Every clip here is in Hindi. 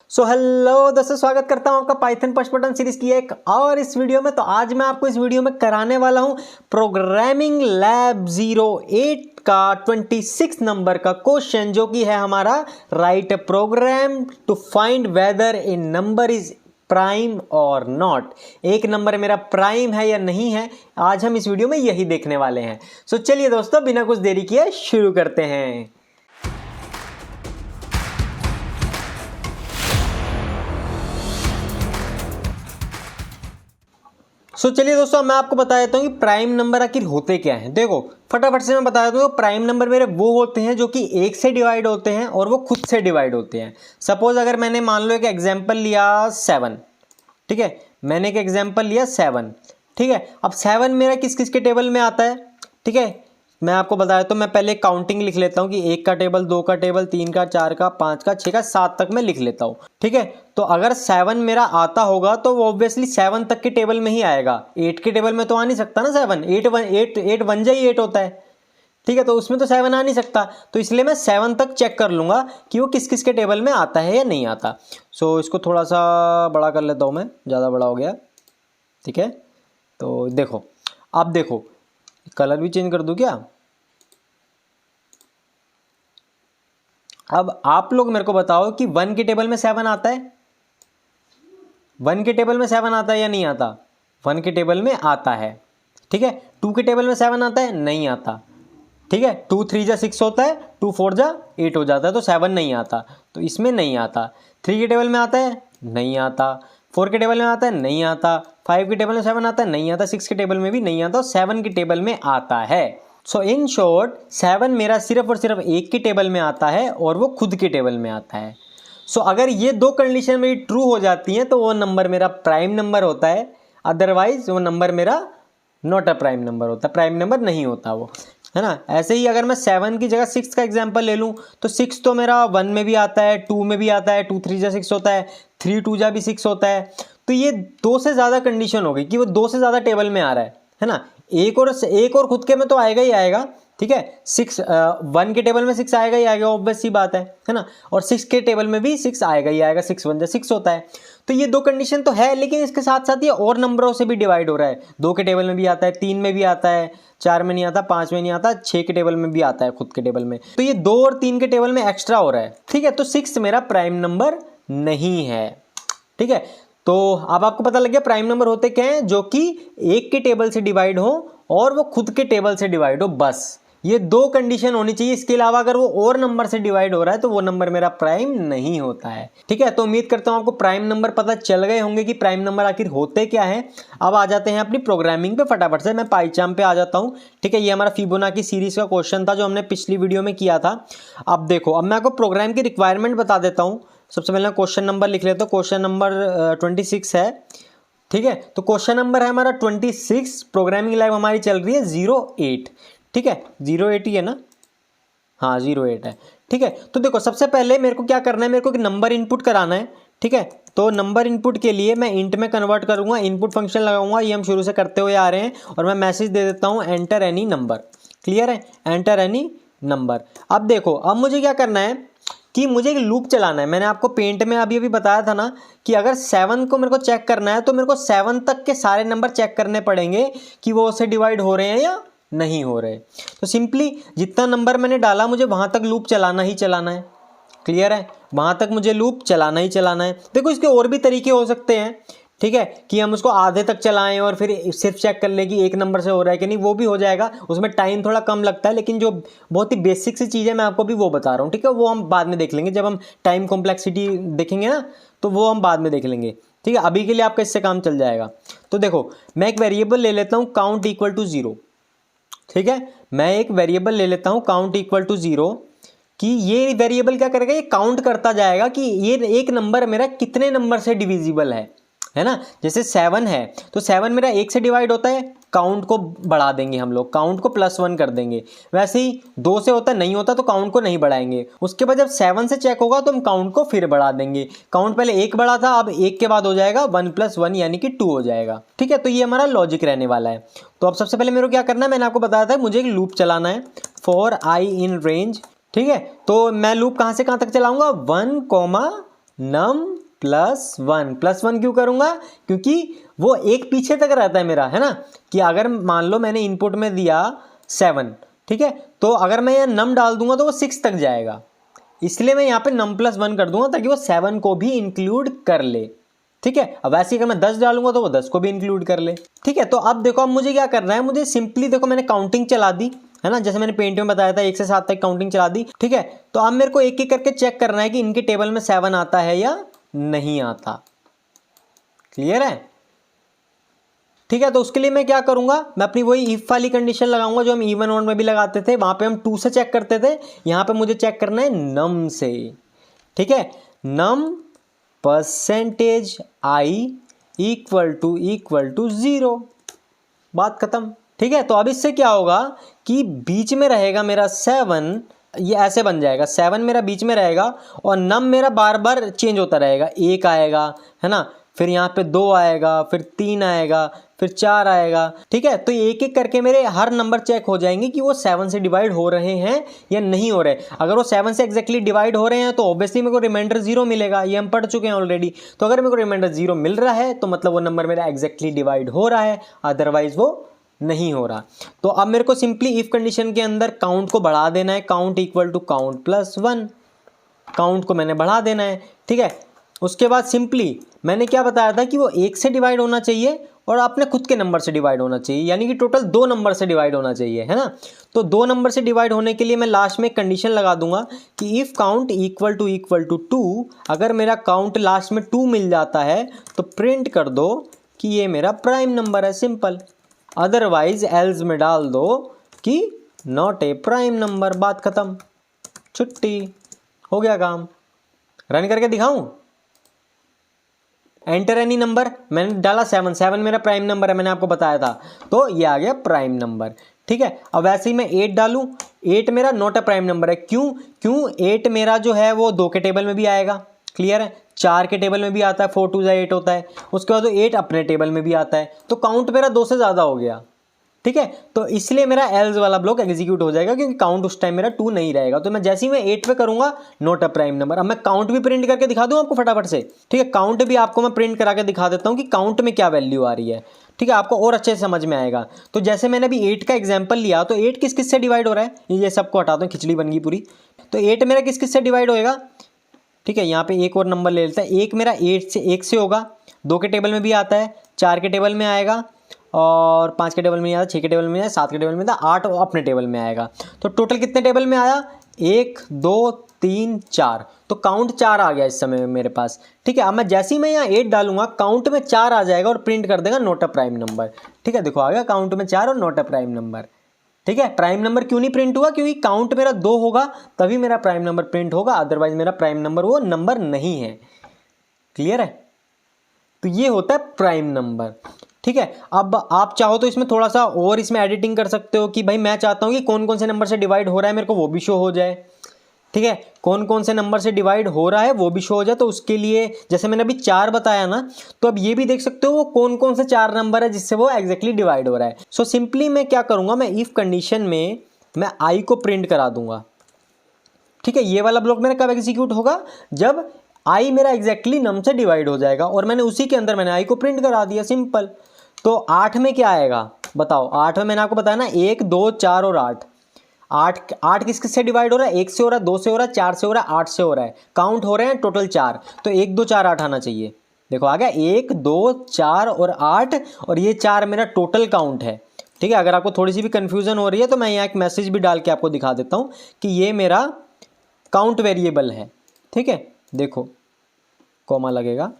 हेलो दोस्तों, स्वागत करता हूं आपका पाइथन पुश बटन सीरीज की एक और इस वीडियो में। तो आज मैं आपको इस वीडियो में कराने वाला हूं प्रोग्रामिंग लैब 08 का 26 नंबर का क्वेश्चन, जो कि है हमारा write a program to find whether a number is prime और नॉट। एक नंबर मेरा प्राइम है या नहीं है, आज हम इस वीडियो में यही देखने वाले हैं। चलिए दोस्तों, बिना कुछ देरी किए शुरू करते हैं। चलिए दोस्तों, मैं आपको बता देता हूँ कि प्राइम नंबर आखिर होते क्या हैं। देखो फटाफट से मैं बता देता हूँ, प्राइम नंबर मेरे वो होते हैं जो कि एक से डिवाइड होते हैं और वो खुद से डिवाइड होते हैं। सपोज अगर मैंने मान लो एक एग्जांपल लिया 7, ठीक है, मैंने एक एग्जांपल लिया 7, ठीक है। अब 7 मेरा किस किस के टेबल में आता है, ठीक है, मैं आपको बताया। तो मैं पहले काउंटिंग लिख लेता हूँ कि 1 का टेबल, 2 का टेबल, 3 का, 4 का, 5 का, 6 का, 7 तक मैं लिख लेता हूँ, ठीक है। तो अगर 7 मेरा आता होगा तो वो ऑब्वियसली 7 तक के टेबल में ही आएगा। 8 के टेबल में तो आ नहीं सकता ना 7, 8 वन जा ही 8 होता है, ठीक है। तो उसमें तो 7 आ नहीं सकता, तो इसलिए मैं 7 तक चेक कर लूँगा कि वो किस किस के टेबल में आता है या नहीं आता। इसको थोड़ा सा बड़ा कर लेता हूँ मैं, ज़्यादा बड़ा हो गया, ठीक है। तो देखो, अब देखो कलर भी चेंज कर दूं क्या। अब आप लोग मेरे को बताओ कि 1 के टेबल में 7 आता है, 1 के टेबल में 7 आता है या नहीं आता। 1 के टेबल में आता है, ठीक है। 2 के टेबल में 7 आता है, नहीं आता, ठीक है। 2 3 जा 6 होता है, 2 4 जा 8 हो जाता है, तो 7 नहीं आता, तो इसमें नहीं आता। 3 के टेबल में आता है, नहीं आता। 4 के टेबल में आता है, नहीं आता। 5 के टेबल में 7 आता है, नहीं आता। 6 के टेबल में भी नहीं आता, और 7 के टेबल में आता है। इन शॉर्ट 7 मेरा सिर्फ और सिर्फ 1 के टेबल में आता है और वो खुद के टेबल में आता है। अगर ये दो कंडीशन मेरी ट्रू हो जाती हैं तो वो नंबर मेरा प्राइम नंबर होता है, अदरवाइज वो नंबर मेरा नॉट अ प्राइम नंबर होता है, प्राइम नंबर नहीं होता वो, है ना। ऐसे ही अगर मैं 7 की जगह 6 का एग्जांपल ले लूँ तो 6 तो मेरा 1 में भी आता है, 2 में भी आता है, 2 3 जा 6 होता है, 3 2 जा भी 6 होता है। तो ये 2 से ज़्यादा कंडीशन हो गई कि वो 2 से ज़्यादा टेबल में आ रहा है ना। एक और खुद के में तो आएगा ही आएगा, ठीक है। 1 के टेबल में 6 आएगा ही आएगा, ऑब्वियस सी बात है ना। और 6 के टेबल में भी 6 आएगा ही आएगा, 6 1 जा 6 होता है। तो ये दो कंडीशन तो है, लेकिन इसके साथ साथ ये और नंबरों से भी डिवाइड हो रहा है। 2 के टेबल में भी आता है, 3 में भी आता है, 4 में नहीं आता, 5 में नहीं आता, 6 के टेबल में भी आता है खुद के टेबल में। तो ये 2 और 3 के टेबल में एक्स्ट्रा हो रहा है, ठीक है। तो 6 मेरा प्राइम नंबर नहीं है, ठीक है। तो अब आपको पता लग गया प्राइम नंबर होते क्या हैं, जो कि 1 के टेबल से डिवाइड हो और वो खुद के टेबल से डिवाइड हो, बस ये दो कंडीशन होनी चाहिए। इसके अलावा अगर वो और नंबर से डिवाइड हो रहा है तो वो नंबर मेरा प्राइम नहीं होता है, ठीक है। तो उम्मीद करता हूं आपको प्राइम नंबर पता चल गए होंगे कि प्राइम नंबर आखिर होते क्या हैं। अब आ जाते हैं अपनी प्रोग्रामिंग पे फटाफट से। मैं पाइचार्म पे आ जाता हूं, ठीक है। ये हमारा फिबोनाची सीरीज का क्वेश्चन था जो हमने पिछली वीडियो में किया था। अब देखो, अब मैं आपको प्रोग्राम की रिक्वायरमेंट बता देता हूँ। सबसे पहले क्वेश्चन नंबर लिख लेता हूँ। क्वेश्चन नंबर 26 है, ठीक है। तो क्वेश्चन नंबर है हमारा 26। प्रोग्रामिंग लैब हमारी चल रही है 08, ठीक है। 08 ही है ना, हाँ 08 है, ठीक है। तो देखो सबसे पहले मेरे को क्या करना है, मेरे को नंबर इनपुट कराना है, ठीक है। तो नंबर इनपुट के लिए मैं इंट में कन्वर्ट करूंगा, इनपुट फंक्शन लगाऊंगा, ये हम शुरू से करते हुए आ रहे हैं। और मैं मैसेज दे देता हूँ एंटर एनी नंबर, क्लियर है, एंटर एनी नंबर। अब देखो, अब मुझे क्या करना है कि मुझे एक लूप चलाना है। मैंने आपको पेंट में अभी अभी बताया था ना कि अगर 7 को मेरे को चेक करना है तो मेरे को 7 तक के सारे नंबर चेक करने पड़ेंगे कि वो उससे डिवाइड हो रहे हैं या नहीं हो रहे। तो सिंपली जितना नंबर मैंने डाला मुझे वहाँ तक लूप चलाना ही चलाना है, क्लियर है, वहाँ तक मुझे लूप चलाना ही चलाना है। देखो इसके और भी तरीके हो सकते हैं, ठीक है, कि हम उसको आधे तक चलाएं और फिर सिर्फ चेक कर ले कि एक नंबर से हो रहा है कि नहीं, वो भी हो जाएगा। उसमें टाइम थोड़ा कम लगता है, लेकिन जो बहुत ही बेसिक सी चीज़ है मैं आपको भी वो बता रहा हूँ, ठीक है। वो हम बाद में देख लेंगे, जब हम टाइम कॉम्प्लेक्सिटी देखेंगे ना तो वो हम बाद में देख लेंगे, ठीक है। अभी के लिए आपका इससे काम चल जाएगा। तो देखो मैं एक वेरिएबल ले लेता हूँ काउंट इक्वल टू 0, ठीक है। मैं एक वेरिएबल ले लेता हूँ काउंट इक्वल टू 0 कि ये वेरिएबल क्या करेगा, ये काउंट करता जाएगा कि ये एक नंबर मेरा कितने नंबर से डिविजिबल है ना। जैसे 7 है तो 7 मेरा 1 से डिवाइड होता है, काउंट को बढ़ा देंगे हम लोग, काउंट को +1 कर देंगे। वैसे ही 2 से होता नहीं होता तो काउंट को नहीं बढ़ाएंगे। उसके बाद जब 7 से चेक होगा तो हम काउंट को फिर बढ़ा देंगे। काउंट पहले 1 बढ़ा था, अब 1 के बाद हो जाएगा 1 + 1 यानी कि 2 हो जाएगा, ठीक है। तो ये हमारा लॉजिक रहने वाला है। तो अब सबसे पहले मेरे को क्या करना है, मैंने आपको बताया था मुझे एक लूप चलाना है फॉर i इन रेंज, ठीक है। तो मैं लूप कहाँ से कहाँ तक चलाऊंगा, 1, num प्लस वन क्यों करूंगा? क्योंकि वो एक पीछे तक रहता है मेरा, है ना, कि अगर मान लो मैंने इनपुट में दिया 7, ठीक है, तो अगर मैं यहाँ नम डाल दूंगा तो वो 6 तक जाएगा, इसलिए मैं यहाँ पे नम प्लस 1 कर दूंगा ताकि वो 7 को भी इंक्लूड कर ले। ठीक है, अब वैसे अगर मैं 10 डालूंगा तो वो 10 को भी इंक्लूड कर ले। ठीक है, तो अब देखो, अब मुझे क्या करना है, मुझे सिंपली देखो मैंने काउंटिंग चला दी, है ना, जैसे मैंने पेंट में बताया था 1 से 7 तक काउंटिंग चला दी। ठीक है, तो अब मेरे को एक एक करके चेक करना है कि इनके टेबल में 7 आता है या नहीं आता। क्लियर है? ठीक है, तो उसके लिए मैं क्या करूंगा, मैं अपनी वही इफ वाली कंडीशन लगाऊंगा जो हम इवन ऑड में भी लगाते थे, वहां पे हम 2 से चेक करते थे, यहां पे मुझे चेक करना है नम से। ठीक है, नम परसेंटेज आई इक्वल टू 0, बात खत्म। ठीक है, तो अब इससे क्या होगा कि बीच में रहेगा मेरा 7, ये ऐसे बन जाएगा, 7 मेरा बीच में रहेगा और नम मेरा बार बार चेंज होता रहेगा, 1 आएगा, है ना, फिर यहाँ पे 2 आएगा, फिर 3 आएगा, फिर 4 आएगा। ठीक है, तो एक एक करके मेरे हर नंबर चेक हो जाएंगे कि वो 7 से डिवाइड हो रहे हैं या नहीं हो रहे। अगर वो 7 से एग्जैक्टली डिवाइड हो रहे हैं तो ऑब्वियसली मेरे को रिमाइंडर 0 मिलेगा, ये हम पढ़ चुके हैं ऑलरेडी। तो अगर मेरे को रिमाइंडर 0 मिल रहा है तो मतलब वो नंबर मेरा एग्जैक्टली डिवाइड हो रहा है, अदरवाइज वो नहीं हो रहा। तो अब मेरे को सिंपली इफ कंडीशन के अंदर काउंट को बढ़ा देना है, count equal to count plus 1, count को मैंने बढ़ा देना है। ठीक है, उसके बाद सिंपली मैंने क्या बताया था कि वो 1 से डिवाइड होना चाहिए और अपने खुद के नंबर से डिवाइड होना चाहिए, यानी कि टोटल 2 नंबर से डिवाइड होना चाहिए, है ना। तो 2 नंबर से डिवाइड होने के लिए मैं लास्ट में एक कंडीशन लगा दूंगा कि इफ काउंट इक्वल टू 2, अगर मेरा काउंट लास्ट में 2 मिल जाता है तो प्रिंट कर दो कि ये मेरा प्राइम नंबर है, सिंपल। अदरवाइज एल्स में डाल दो कि नॉट ए प्राइम नंबर, बात खत्म, छुट्टी, हो गया काम। रन करके दिखाऊं? एंटर एनी नंबर, मैंने डाला 7 मेरा प्राइम नंबर है, मैंने आपको बताया था, तो ये आ गया प्राइम नंबर। ठीक है, अब वैसे ही मैं 8 डालूं, 8 मेरा नॉट अ प्राइम नंबर है। क्यों 8 मेरा जो है वो 2 के टेबल में भी आएगा, क्लियर है, 4 के टेबल में भी आता है, 4 2 8 होता है, उसके बाद 8 अपने टेबल में भी आता है, तो काउंट मेरा 2 से ज़्यादा हो गया। ठीक है, तो इसलिए मेरा एल्स वाला ब्लॉक एग्जीक्यूट हो जाएगा क्योंकि काउंट उस टाइम मेरा 2 नहीं रहेगा। तो मैं जैसे ही मैं 8 पे करूंगा नोट अ प्राइम नंबर। अब मैं काउंट भी प्रिंट करके दिखा दूं आपको फटाफट से। ठीक है, काउंट भी आपको मैं प्रिंट करा के दिखा देता हूं कि काउंट में क्या वैल्यू आ रही है। ठीक है, आपको और अच्छे से समझ में आएगा। तो जैसे मैंने अभी 8 का एग्जाम्पल लिया, तो 8 किस किस से डिवाइड हो रहा है, ये सबको हटा दो, खिचड़ी बन गई पूरी। तो 8 मेरा किस किस से डिवाइड होएगा? ठीक है, यहाँ पे एक और नंबर ले लेता है, एक मेरा 1 से होगा, 2 के टेबल में भी आता है, 4 के टेबल में आएगा, और 5 के टेबल में आता है, 6 के टेबल में आया, 7 के टेबल में था, 8 अपने टेबल में आएगा। तो टोटल कितने टेबल में आया? 1 2 3 4, तो काउंट 4 आ गया इस समय मेरे पास। ठीक है, अब मैं जैसे ही मैं यहाँ 8 डालूंगा काउंट में 4 आ जाएगा और प्रिंट कर देगा नोट अ प्राइम नंबर। ठीक है, देखो आ गया काउंट में 4 और नोट अ प्राइम नंबर। ठीक है, प्राइम नंबर क्यों नहीं प्रिंट हुआ? क्योंकि काउंट मेरा 2 होगा तभी मेरा प्राइम नंबर प्रिंट होगा, अदरवाइज मेरा प्राइम नंबर वो नंबर नहीं है। क्लियर है? तो ये होता है प्राइम नंबर। ठीक है, अब आप चाहो तो इसमें थोड़ा सा और इसमें एडिटिंग कर सकते हो कि भाई मैं चाहता हूं कि कौन कौन से नंबर से डिवाइड हो रहा है मेरे को वो भी शो हो जाए। ठीक है, कौन कौन से नंबर से डिवाइड हो रहा है वो भी शो हो जाए। तो उसके लिए जैसे मैंने अभी 4 बताया ना, तो अब ये भी देख सकते हो वो कौन कौन से 4 नंबर है जिससे वो एग्जैक्टली डिवाइड हो रहा है। सो सिंपली मैं क्या करूंगा, मैं इफ कंडीशन में मैं आई को प्रिंट करा दूंगा। ठीक है, ये वाला ब्लॉक मेरा कब एग्जीक्यूट होगा? जब आई मेरा एग्जैक्टली नम से डिवाइड हो जाएगा, और मैंने उसी के अंदर मैंने आई को प्रिंट करा दिया, सिंपल। तो 8 में क्या आएगा बताओ? 8 में मैंने आपको बताया ना 1 2 4 और 8। 8 किस किस से डिवाइड हो रहा है? 1 से हो रहा है, 2 से हो रहा है, 4 से हो रहा है, 8 से हो रहा है। काउंट हो रहे हैं टोटल 4, तो 1 2 4 8 आना चाहिए। देखो आ गया 1 2 4 और 8, और ये 4 मेरा टोटल काउंट है। ठीक है, अगर आपको थोड़ी सी भी कंफ्यूजन हो रही है तो मैं यहाँ एक मैसेज भी डाल के आपको दिखा देता हूँ कि ये मेरा काउंट वेरिएबल है। ठीक है, देखो कॉमा लगेगा,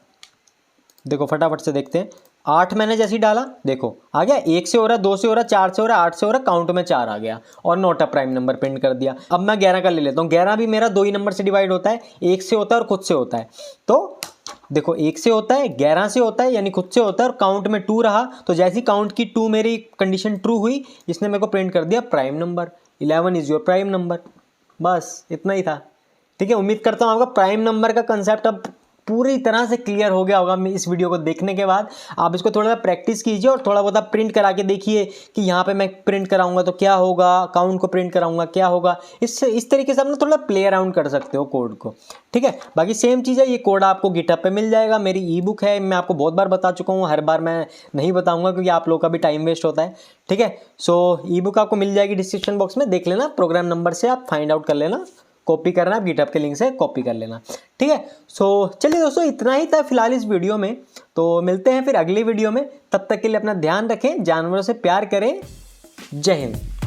देखो फटाफट से देखते हैं। 8 मैंने जैसे ही डाला देखो आ गया, 1 से हो रहा है, 2 से हो रहा है, 4 से हो रहा है, 8 से हो रहा है, काउंट में 4 आ गया और note a prime number print कर दिया। अब मैं 11 का ले लेता हूँ। 11 भी मेरा 2 ही नंबर से डिवाइड होता है, 1 से होता है और खुद से होता है। तो देखो 1 से होता है, 11 से होता है, यानी खुद से होता है, और काउंट में 2 रहा। तो जैसी काउंट की 2 मेरी कंडीशन ट्रू हुई, इसने मेरे को प्रिंट कर दिया prime number. 11 is your prime number. बस इतना ही था। ठीक है, उम्मीद करता हूँ आपका प्राइम नंबर का कंसेप्ट अब पूरी तरह से क्लियर हो गया होगा इस वीडियो को देखने के बाद। आप इसको थोड़ा सा प्रैक्टिस कीजिए और थोड़ा बहुत आप प्रिंट करा के देखिए कि यहाँ पे मैं प्रिंट कराऊंगा तो क्या होगा, काउंट को प्रिंट कराऊंगा क्या होगा। इस तरीके से आप ना थोड़ा प्ले अराउंड कर सकते हो कोड को, ठीक है। बाकी सेम चीज़ है, ये कोड आपको गिटहब पे मिल जाएगा। मेरी ई बुक है, मैं आपको बहुत बार बता चुका हूँ, हर बार मैं नहीं बताऊंगा क्योंकि आप लोग का भी टाइम वेस्ट होता है, ठीक है। सो ई बुक आपको मिल जाएगी डिस्क्रिप्शन बॉक्स में, देख लेना, प्रोग्राम नंबर से आप फाइंड आउट कर लेना, कॉपी करना, आप गिटहब के लिंक से कॉपी कर लेना, ठीक है। सो चलिए दोस्तों, इतना ही था फिलहाल इस वीडियो में। तो मिलते हैं फिर अगली वीडियो में, तब तक के लिए अपना ध्यान रखें, जानवरों से प्यार करें। जय हिंद।